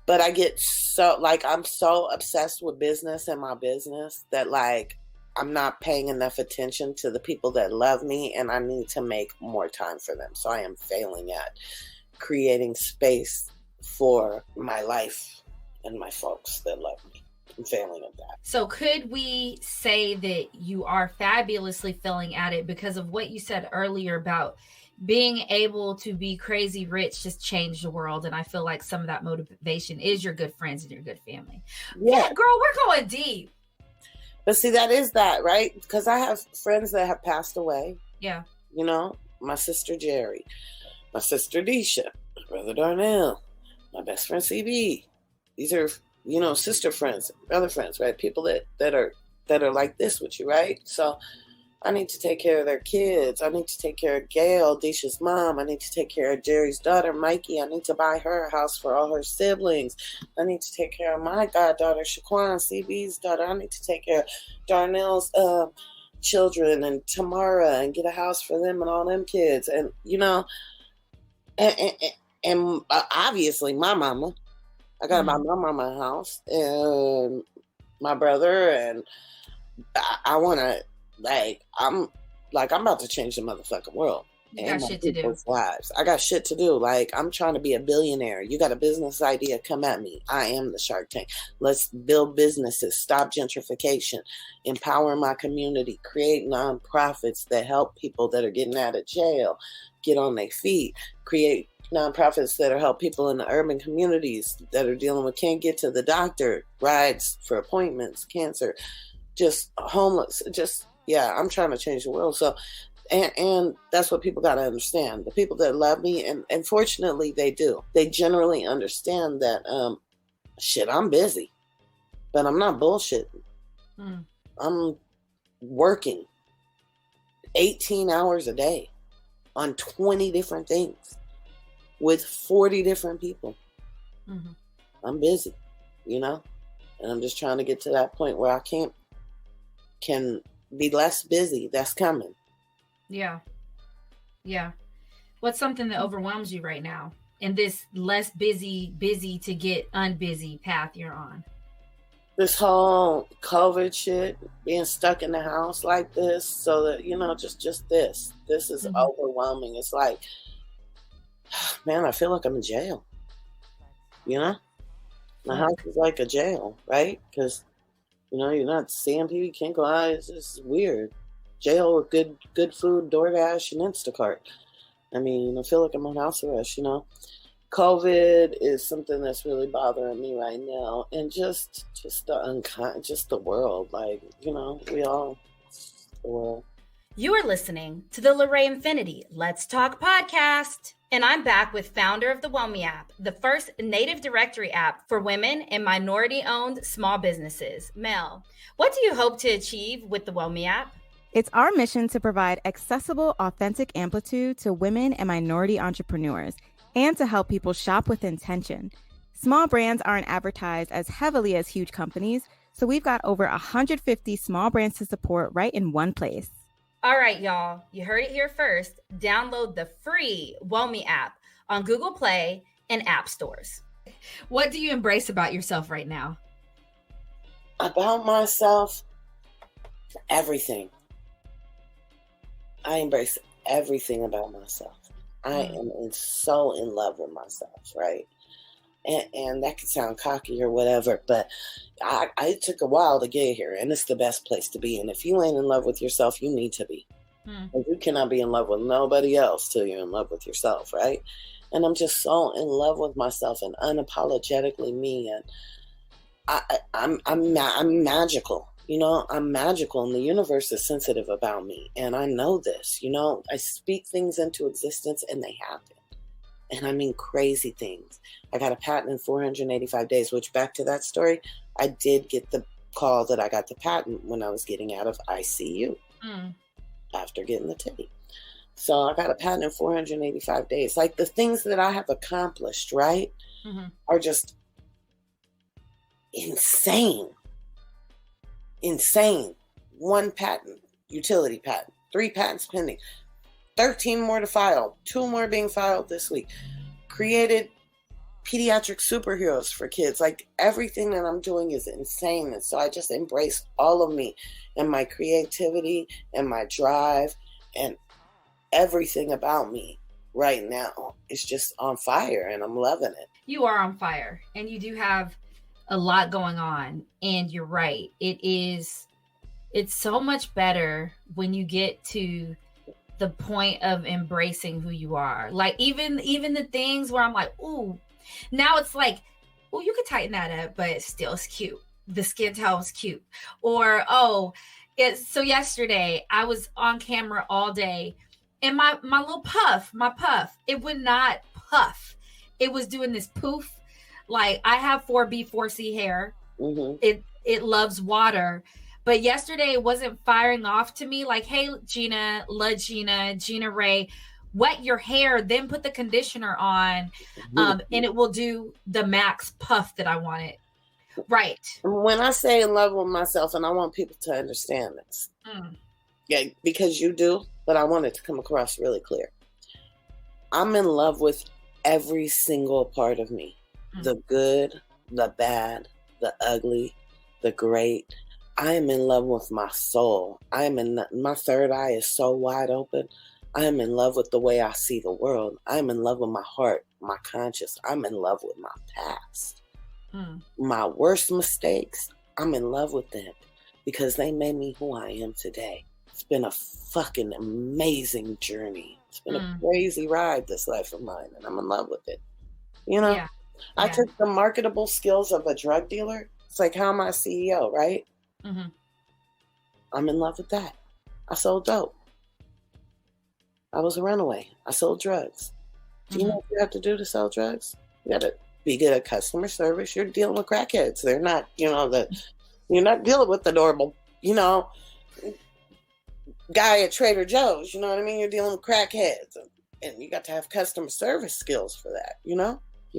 but I get so, like, I'm so obsessed with business and my business that, like, I'm not paying enough attention to the people that love me, and I need to make more time for them. So I am failing at creating space for my life and my folks that love me. I'm failing at that. So could we say that you are fabulously failing at it because of what you said earlier about being able to be crazy rich just change the world? And I feel like some of that motivation is your good friends and your good family. Yeah, girl, we're going deep. But see, that is that, right? Because I have friends that have passed away. Yeah. You know, my sister Jerry, my sister Deisha, my brother Darnell, my best friend CB. These are, you know, sister friends, brother friends, right? People that are like this with you, right? So I need to take care of their kids. I need to take care of Gail, Deisha's mom. I need to take care of Jerry's daughter, Mikey. I need to buy her a house for all her siblings. I need to take care of my goddaughter, Shaquan, CB's daughter. I need to take care of Darnell's children and Tamara and get a house for them and all them kids. And, you know, and obviously my mama. I got to buy my mama a house and my brother. And I want to, I'm about to change the motherfucking world. You got shit to do. Lives. I got shit to do. Like, I'm trying to be a billionaire. You got a business idea, come at me. I am the Shark Tank. Let's build businesses, stop gentrification, empower my community, create nonprofits that help people that are getting out of jail, get on their feet, create nonprofits that are help people in the urban communities that are dealing with can't get to the doctor, rides for appointments, cancer, just homeless, just, yeah, I'm trying to change the world. So And that's what people got to understand. The people that love me, and fortunately they do, they generally understand that, shit, I'm busy, but I'm not bullshitting. I'm working 18 hours a day on 20 different things with 40 different people. I'm busy, you know, and I'm just trying to get to that point where I can be less busy. That's coming. Yeah. What's something that overwhelms you right now in this less busy to get unbusy path you're on? This whole COVID shit, being stuck in the house like this, so that, you know, just this is overwhelming. It's like, man, I feel like I'm in jail, you know? My house is like a jail, right? Because, you know, you're not seeing people, you can't go out. It's just weird. Jail with good food, DoorDash, and Instacart. I mean, I feel like I'm on house arrest, you know? COVID is something that's really bothering me right now. And just the world. Like, you know, the world. You are listening to the Lorraine Infinity Let's Talk podcast. And I'm back with founder of the WoMi app, the first native directory app for women and minority-owned small businesses. Mel, what do you hope to achieve with the WoMi app? It's our mission to provide accessible, authentic amplitude to women and minority entrepreneurs, and to help people shop with intention. Small brands aren't advertised as heavily as huge companies, so we've got over 150 small brands to support right in one place. All right, y'all, you heard it here first. Download the free WoMi app on Google Play and app stores. What do you embrace about yourself right now? About myself, everything. I embrace everything about myself. I am so in love with myself, right? And that could sound cocky or whatever, but it took a while to get here, and it's the best place to be. And if you ain't in love with yourself, you need to be. You cannot be in love with nobody else till you're in love with yourself, right? And I'm just so in love with myself and unapologetically me. And I'm magical. You know, I'm magical, and the universe is sensitive about me. And I know this, you know, I speak things into existence and they happen. And I mean crazy things. I got a patent in 485 days, which, back to that story, I did get the call that I got the patent when I was getting out of ICU after getting the titty. So I got a patent in 485 days. Like, the things that I have accomplished, right, are just insane. Insane. 1 patent, utility patent, 3 patents pending, 13 more to file, 2 more being filed this week. Created pediatric superheroes for kids. Like, everything that I'm doing is insane. And so I just embrace all of me and my creativity and my drive, and everything about me right now is just on fire, and I'm loving it. You are on fire, and you do have a lot going on, and you're right. It's so much better when you get to the point of embracing who you are. Like, even the things where I'm like, ooh, now it's like, oh, you could tighten that up, but still it's cute. The skin tone is cute. Or, so yesterday I was on camera all day, and my little puff, it would not puff. It was doing this poof. Like, I have 4B, 4C hair. It loves water. But yesterday it wasn't firing off to me like, hey, Gina Ray, wet your hair, then put the conditioner on, and it will do the max puff that I wanted. Right. When I say in love with myself, and I want people to understand this, yeah, because you do, but I want it to come across really clear. I'm in love with every single part of me. The good, the bad, the ugly, the great. I am in love with my soul. My third eye is so wide open. I am in love with the way I see the world. I am in love with my heart, my conscience. I'm in love with my past. My worst mistakes, I'm in love with them because they made me who I am today. It's been a fucking amazing journey. It's been a crazy ride, this life of mine, and I'm in love with it. You know? Yeah. I took the marketable skills of a drug dealer. It's like, how am I a CEO, right? I'm in love with that. I sold dope. I was a runaway. I sold drugs. Do you know what you have to do to sell drugs? You got to be good at customer service. You're dealing with crackheads. They're not, you're not dealing with the normal, guy at Trader Joe's. You know what I mean? You're dealing with crackheads. And you got to have customer service skills for that, You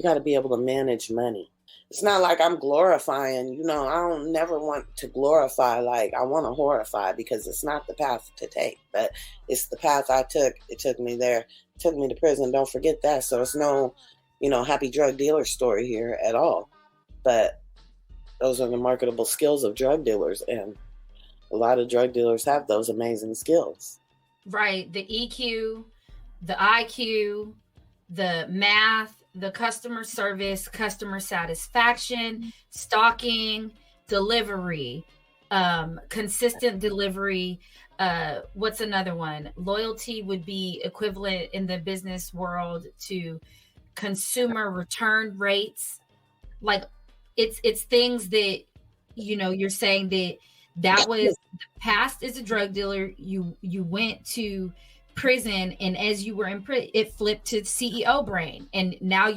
got to be able to manage money. It's not like I'm glorifying, I don't never want to glorify, like I want to horrify, because it's not the path to take, but it's the path I took. It took me there, it took me to prison. Don't forget that. So it's no, happy drug dealer story here at all. But those are the marketable skills of drug dealers. And a lot of drug dealers have those amazing skills. Right. The EQ, the IQ, the math, the customer service, customer satisfaction, stocking, delivery, consistent delivery. What's another one? Loyalty would be equivalent in the business world to consumer return rates. Like it's things that, you're saying that was the past as a drug dealer. You went to prison, and as you were in prison, it flipped to CEO brain, and now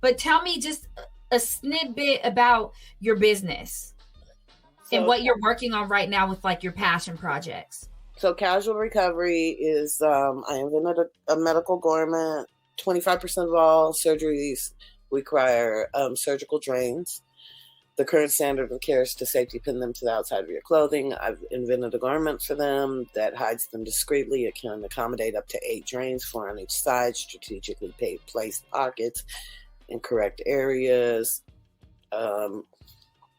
but tell me just a snippet about your business and what you're working on right now with like your passion projects. So Casual Recovery is, I invented a medical garment. 25% of all surgeries require surgical drains. The current standard of care is to safety pin them to the outside of your clothing. I've invented a garment for them that hides them discreetly. It can accommodate up to 8 drains, 4 on each side, strategically placed pockets in correct areas.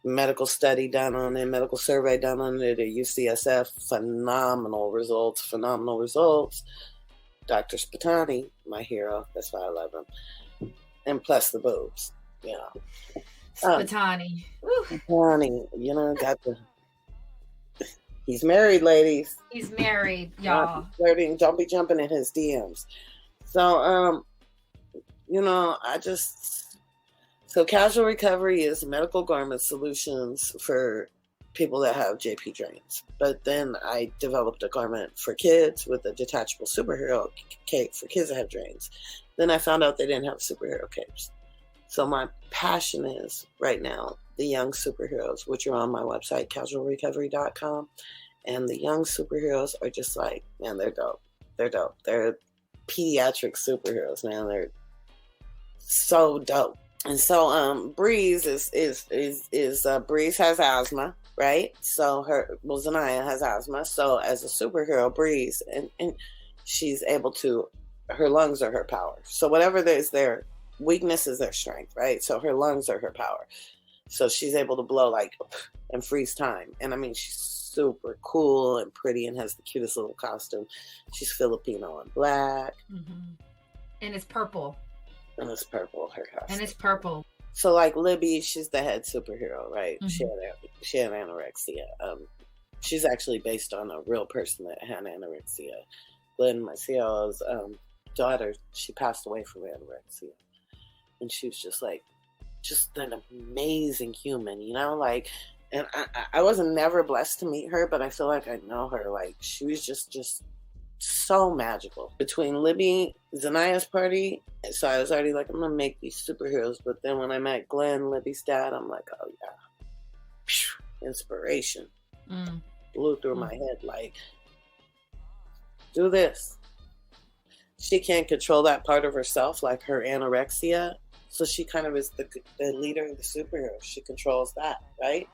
Medical study done on it, medical survey done on it at UCSF. Phenomenal results. Dr. Spatani, my hero. That's why I love him. And plus the boobs, Spatani. Got the. He's married, ladies. He's married, y'all. Flirting, don't be jumping in his DMs. So, so Casual Recovery is medical garment solutions for people that have JP drains. But then I developed a garment for kids with a detachable superhero cape for kids that have drains. Then I found out they didn't have superhero capes. So my passion is right now the young superheroes, which are on my website, casualrecovery.com. And the young superheroes are just like, man, they're dope. They're pediatric superheroes, man. They're so dope. And so Breeze Breeze has asthma, right? So Zanaya has asthma. So as a superhero, Breeze, and she's able to, her lungs are her power. So whatever there's there, weakness is their strength, right? So her lungs are her power. So she's able to blow and freeze time. And I mean, she's super cool and pretty and has the cutest little costume. She's Filipino and black. Mm-hmm. And it's purple. And it's purple, her costume. And it's purple. So Libby, she's the head superhero, right? Mm-hmm. She had anorexia. She's actually based on a real person that had anorexia. Glenn, my CEO's daughter, she passed away from anorexia. And she was just an amazing human, and I wasn't never blessed to meet her, but I feel like I know her. She was just so magical. Between Libby, Zanaya's party, so I was already I'm going to make these superheroes. But then when I met Glenn, Libby's dad, I'm like, oh yeah, inspiration. Blew through my head, do this. She can't control that part of herself, like her anorexia. So she kind of is the leader of the superheroes. She controls that, right?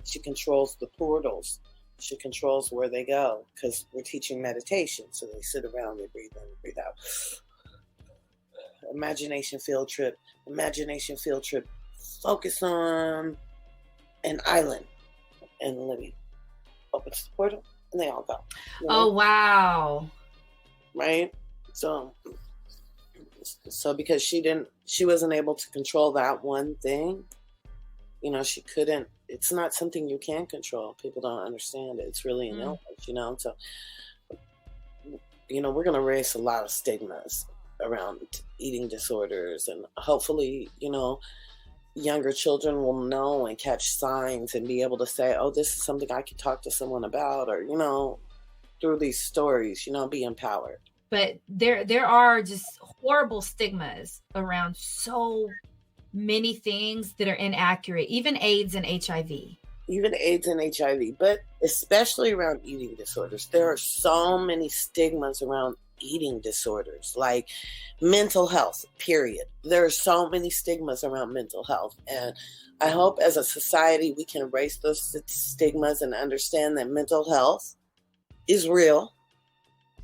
She controls the portals. She controls where they go, because we're teaching meditation. So they sit around, they breathe in, breathe out. Imagination field trip. Focus on an island. And Libby opens the portal, and they all go. Oh, wow. Right? So because she wasn't able to control that one thing, she couldn't, it's not something you can control. People don't understand it. It's really an illness, So, we're going to raise a lot of stigmas around eating disorders, and hopefully, younger children will know and catch signs and be able to say, oh, this is something I can talk to someone about, or, through these stories, be empowered. But there are just horrible stigmas around so many things that are inaccurate, even AIDS and HIV. Even AIDS and HIV, but especially around eating disorders. There are so many stigmas around eating disorders, like mental health, period. There are so many stigmas around mental health. And I hope as a society we can erase those stigmas and understand that mental health is real.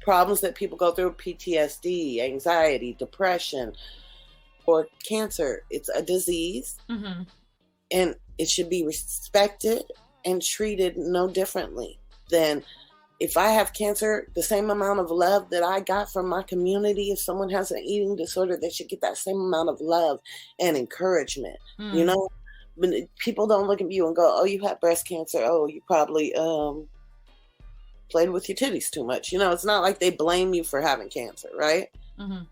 Problems that people go through, PTSD, anxiety, depression, or cancer, it's a disease. Mm-hmm. And it should be respected and treated no differently than if I have cancer, the same amount of love that I got from my community. If someone has an eating disorder, they should get that same amount of love and encouragement. You know, when people don't look at you and go, oh, you had breast cancer. Oh, you probably played with your titties too much. You know, it's not like they blame you for having cancer, right? Mm-hmm.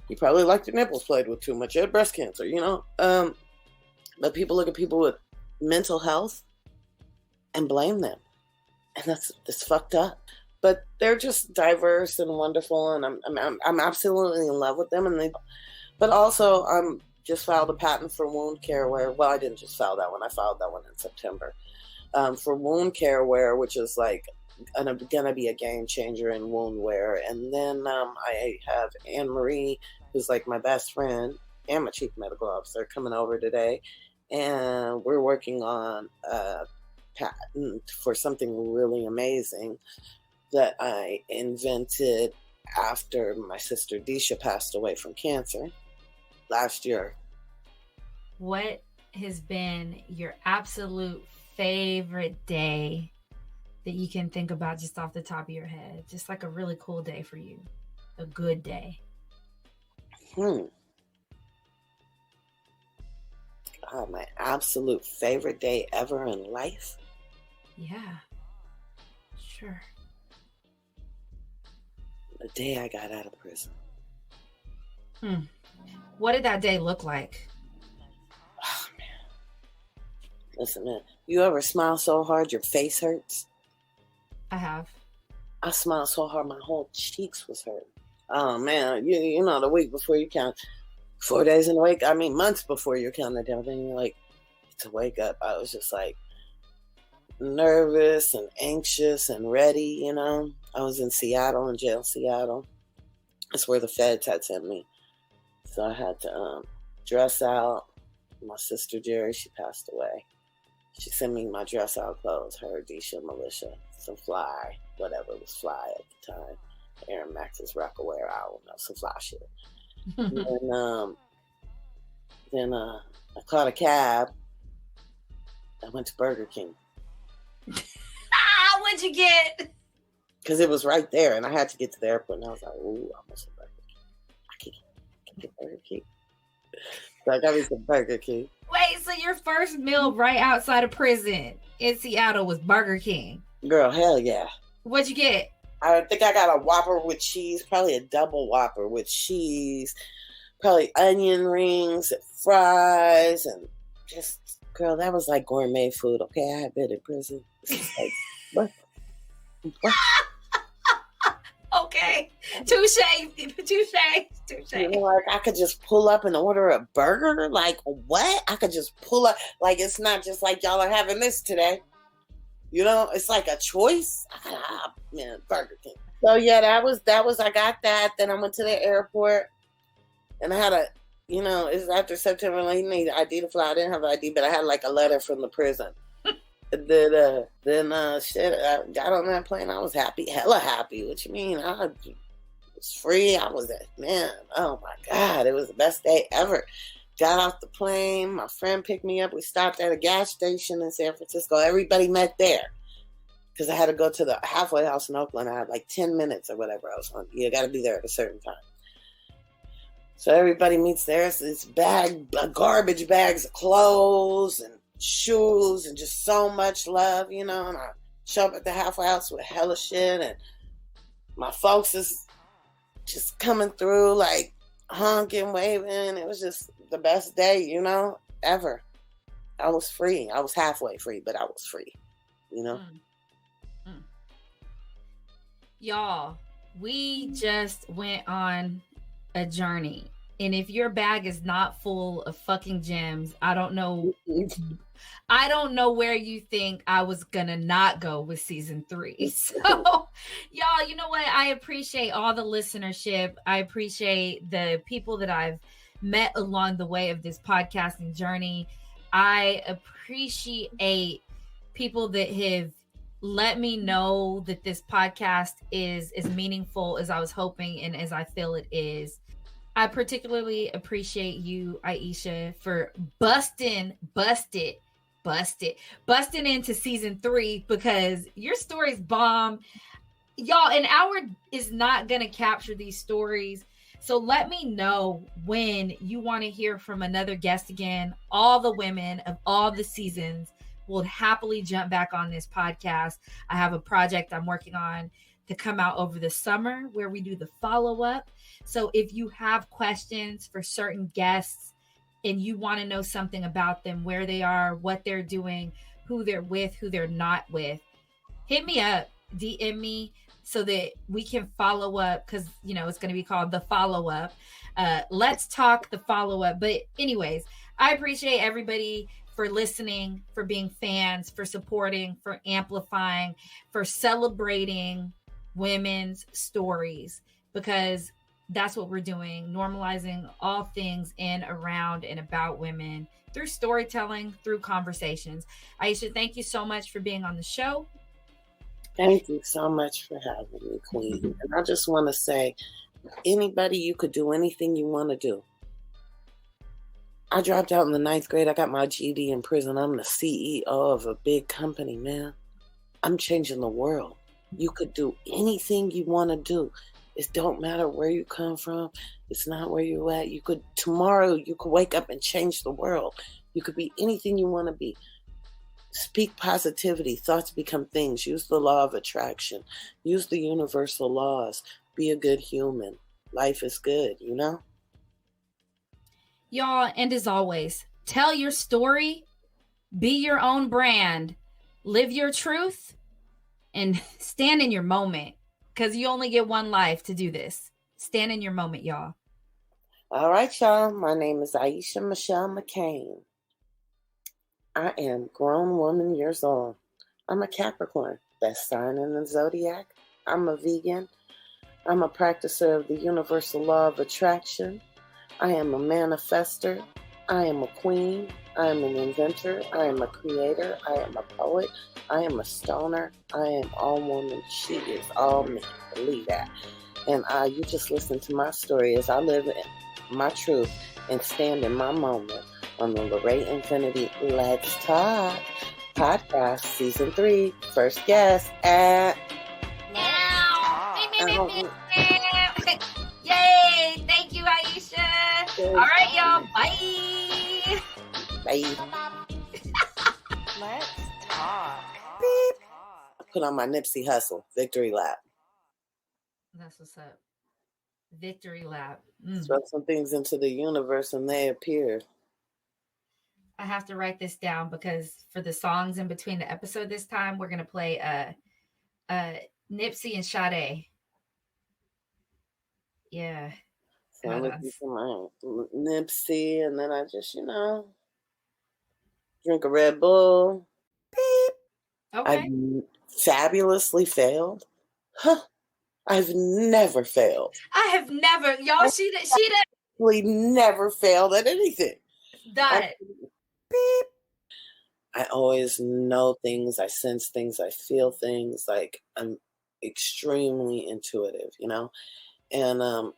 You probably liked your nipples played with too much. You had breast cancer, you know? But people look at people with mental health and blame them. And that's fucked up. But they're just diverse and wonderful, and I'm absolutely in love with them. But also just filed a patent for wound care where, well, I didn't just file that one. I filed that one in September for wound care wear, which is like gonna be a game changer in wound wear. And then I have Anne Marie, who's like my best friend and my chief medical officer, coming over today, and we're working on a patent for something really amazing that I invented after my sister Disha passed away from cancer last year. What has been your absolute favorite day that you can think about just off the top of your head? Just like a really cool day for you. A good day. My absolute favorite day ever in life? Yeah. Sure. The day I got out of prison. What did that day look like? Oh, man. Listen, man. You ever smile so hard your face hurts? I have. I smiled so hard my whole cheeks was hurt. Oh, man. You know, the week before you count, 4 days in a week, I mean, months before you're counting down, then you're like, to wake up, I was just like nervous and anxious and ready, you know. I was in Seattle, in jail Seattle. That's where the feds had sent me. So I had to dress out. My sister Jerry, she passed away. She sent me my dress out clothes, her, Disha, Militia, some fly, whatever was fly at the time. Aaron Max's Rockaware, I don't know, some fly shit. And then I caught a cab. I went to Burger King. What'd you get? Because it was right there, and I had to get to the airport, and I was like, ooh, I must have Burger King. I can get Burger King. So I got me some Burger King. Wait, so your first meal right outside of prison in Seattle was Burger King? Girl, hell yeah. What'd you get? I think I got a Whopper with cheese, probably a double Whopper with cheese, probably onion rings and fries, and just, girl, that was like gourmet food, okay? I had been in prison. Like, what? Okay. Touche. You know, like I could just pull up and order a burger. Like what? I could just pull up. Like it's not just like y'all are having this today. You know, it's like a choice. Man, Burger King. So yeah, that was. I got that. Then I went to the airport, and I had a. You know, it's after September. Like, you need ID to fly. I didn't have ID, but I had like a letter from the prison. Then shit, I got on that plane. I was happy, hella happy. What you mean? I was free. I was man. Oh my God, it was the best day ever. Got off the plane. My friend picked me up. We stopped at a gas station in San Francisco. Everybody met there because I had to go to the halfway house in Oakland. I had like 10 minutes or whatever. I was on. You got to be there at a certain time. So everybody meets there. It's this garbage bags of clothes and shoes and just so much love, you know. And I show up at the halfway house with hella shit, and my folks is just coming through like honking, waving. It was just the best day, you know, ever. I was free. I was halfway free, but I was free, you know. Y'all, We just went on a journey. And if your bag is not full of fucking gems, I don't know where you think I was gonna not go with season 3. So y'all, you know what? I appreciate all the listenership. I appreciate the people that I've met along the way of this podcasting journey. I appreciate people that have let me know that this podcast is as meaningful as I was hoping and as I feel it is. I particularly appreciate you, Aisha, for busting into season 3, because your story's bomb. Y'all, an hour is not going to capture these stories. So let me know when you want to hear from another guest again. All the women of all the seasons will happily jump back on this podcast. I have a project I'm working on to come out over the summer where we do the follow-up. So if you have questions for certain guests and you want to know something about them, where they are, what they're doing, who they're with, who they're not with, hit me up, DM me so that we can follow up, because, you know, it's going to be called the follow-up. Let's talk the follow-up. But anyways, I appreciate everybody for listening, for being fans, for supporting, for amplifying, for celebrating women's stories, because that's what we're doing, normalizing all things in, around, and about women through storytelling, through conversations. Aisha, thank you so much for being on the show. Thank you so much for having me, Queen. And I just want to say, anybody, you could do anything you want to do. I dropped out in the 9th grade. I got my GED in prison. I'm the CEO of a big company, man. I'm changing the world. You could do anything you want to do. It don't matter where you come from. It's not where you're at. Tomorrow you could wake up and change the world. You could be anything you want to be. Speak positivity. Thoughts become things. Use the law of attraction. Use the universal laws. Be a good human. Life is good, you know? Y'all, and as always, tell your story, be your own brand, live your truth, and stand in your moment, because you only get one life to do this. Stand in your moment, y'all. All right, y'all. My name is Aisha Michelle McCain. I am grown woman years old. I'm a Capricorn, best sign in the zodiac. I'm a vegan. I'm a practicer of the universal law of attraction. I am a manifester. I am a queen. I am an inventor. I am a creator. I am a poet. I am a stoner. I am all woman. She is all me. Believe that. And you just listen to my story as I live in my truth and stand in my moment on the Lorraine Infinity Let's Talk podcast, season 3, first guest at Yay! Thank you, Aisha. All right, y'all. Bye. Bye. Let's talk. Beep. I put on my Nipsey Hussle victory lap. That's what's up. Victory lap. Throw some things into the universe and they appear. I have to write this down, because for the songs in between the episode this time, we're gonna play Nipsey and Sade. Yeah. So I'm looking for my Nipsey, and then I just, drink a Red Bull. Beep. Okay. I've fabulously failed. Huh. I've never failed. I have never, y'all. She never failed at anything. Done. Beep. I always know things. I sense things. I feel things. Like, I'm extremely intuitive, And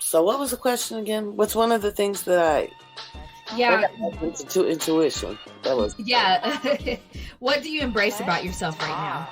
so what was the question again? What's one of the things that intuition? That was What do you embrace about yourself right now?